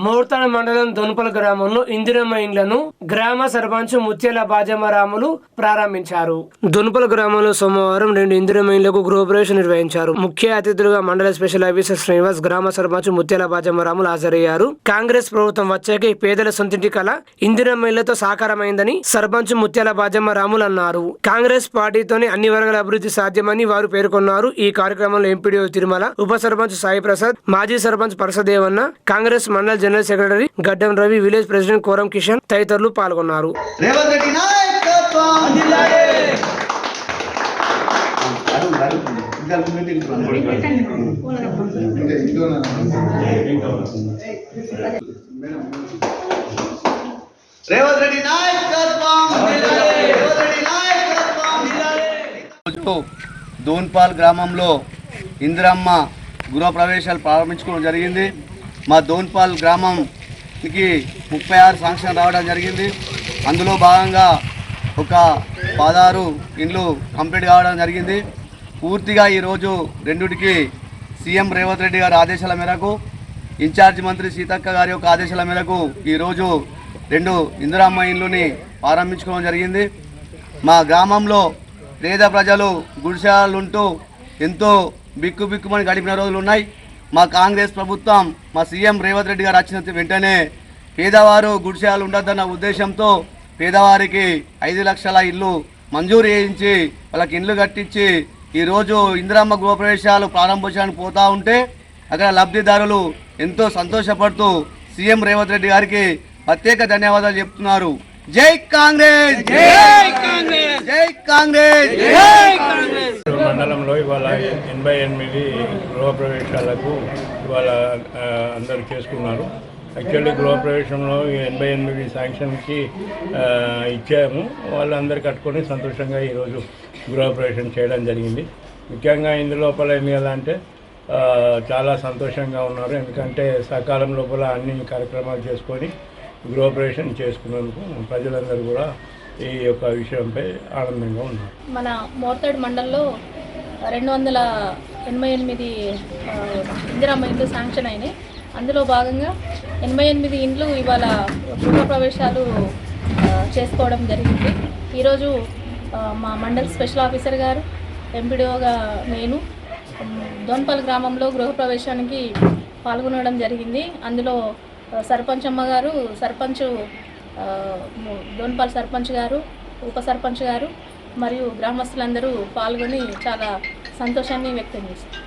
మోర్తాడ మండలం దొన్పల గ్రామంలో ఇందిరమ్మ ఇండ్లను గ్రామ సర్పంచ్ ముత్యాల బాజమ్మరాములు ప్రారంభించారు. దొన్పల గ్రామంలో సోమవారం 2 ఇందిరమ్మ ఇండ్లకు గృహప్రవేశం నిర్వహించారు. ముఖ్య అతిథులుగా మండల స్పెషల్ ఆఫీసర్ శ్రీనివాస్, గ్రామ సర్పంచ్ ముత్యాల బాజమ్మరాములు హాజరయ్యారు. కాంగ్రెస్ ప్రభుత్వం వచ్చాక పేదల సొంతింటి కళ ఇందిరమ్మ ఇళ్లతో సాకారమైందని సర్పంచ్ ముత్యాల బాజమ్మరాములు అన్నారు. కాంగ్రెస్ పార్టీతోనే అన్ని వర్గాల అభివృద్ధి సాధ్యమని వారు పేర్కొన్నారు. ఈ కార్యక్రమంలో ఎంపీడీఓ తిరుమల, ఉప సర్పంచ్ సాయి ప్రసాద్, మాజీ సర్పంచ్ పరసదేవన్న, కాంగ్రెస్ మండల general secretary Gaddam Ravi, village president Koram Kishan తదితరులు పాల్గొన్నారు. దోన్పాల్ గ్రామంలో ఇందిరమ్మ గృహ ప్రవేశాలు ప్రారంభించుకోవడం జరిగింది. మా దోన్పాల్ గ్రామంకి 36 శాంక్షన్ రావడం జరిగింది. అందులో భాగంగా ఒక 16 ఇండ్లు కంప్లీట్ కావడం జరిగింది. పూర్తిగా ఈరోజు రెండుటికి సీఎం రేవంత్ రెడ్డి గారి ఆదేశాల మేరకు, ఇన్ఛార్జ్ మంత్రి సీతక్క గారి యొక్క ఆదేశాల మేరకు ఈరోజు 2 ఇందిరమ్మ ఇండ్లుని ప్రారంభించుకోవడం జరిగింది. మా గ్రామంలో పేద ప్రజలు గుడిసెలుంటూ ఎంతో బిక్కుమని గడిపిన రోజులు ఉన్నాయి. మా కాంగ్రెస్ ప్రభుత్వం, మా సీఎం రేవంత్ రెడ్డి గారు వచ్చిన వెంటనే పేదవారు గుడిసెలు ఉండద్దన్న ఉద్దేశంతో పేదవారికి 5 లక్షల ఇల్లు మంజూరు చేయించి వాళ్ళకి ఇండ్లు కట్టించి ఈరోజు ఇందిరమ్మ గృహప్రవేశాలు ప్రారంభించడానికి పోతూ ఉంటే అక్కడ లబ్ధిదారులు ఎంతో సంతోషపడుతూ సీఎం రేవంత్ రెడ్డి గారికి ప్రత్యేక ధన్యవాదాలు చెప్తున్నారు. జై కాంగ్రెస్, జై కాంగ్రెస్, జై కాంగ్రెస్, జై కాంగ్రెస్. మండలంలో ఇవాళ 88 గృహప్రవేశాలకు ఇవాళ అందరూ చేసుకున్నారు. యాక్చువల్లీ గృహప్రవేశంలో 88 శాంక్షన్కి ఇచ్చాము. వాళ్ళందరూ కట్టుకొని సంతోషంగా ఈరోజు గృహప్రవేశం చేయడం జరిగింది. ముఖ్యంగా ఇందులోపల ఏమి అంటే చాలా సంతోషంగా ఉన్నారు. ఎందుకంటే సకాలం లోపల అన్ని కార్యక్రమాలు చేసుకొని గృహప్రవేశం చేసుకున్నందుకు ప్రజలందరూ కూడా ఈ యొక్క విషయంపై ఆనందంగా ఉన్నారు. మన మోర్తాడ్ మండల్లో 288 ఇందిరమ్మ ఇండ్లు శాంక్షన్ అయినాయి. అందులో భాగంగా 88 ఇండ్లు ఇవాళ గృహప్రవేశాలు చేసుకోవడం జరిగింది. ఈరోజు మా మండల్ స్పెషల్ ఆఫీసర్ గారు, ఎంపీడీఓగా నేను దోన్పల్ గ్రామంలో గృహప్రవేశానికి పాల్గొనడం జరిగింది. అందులో సర్పంచ్ అమ్మ గారు, దోన్పాల్ సర్పంచ్ గారు, ఉప సర్పంచ్ గారు మరియు గ్రామస్తులందరూ పాల్గొని చాలా సంతోషాన్ని వ్యక్తం చేశారు.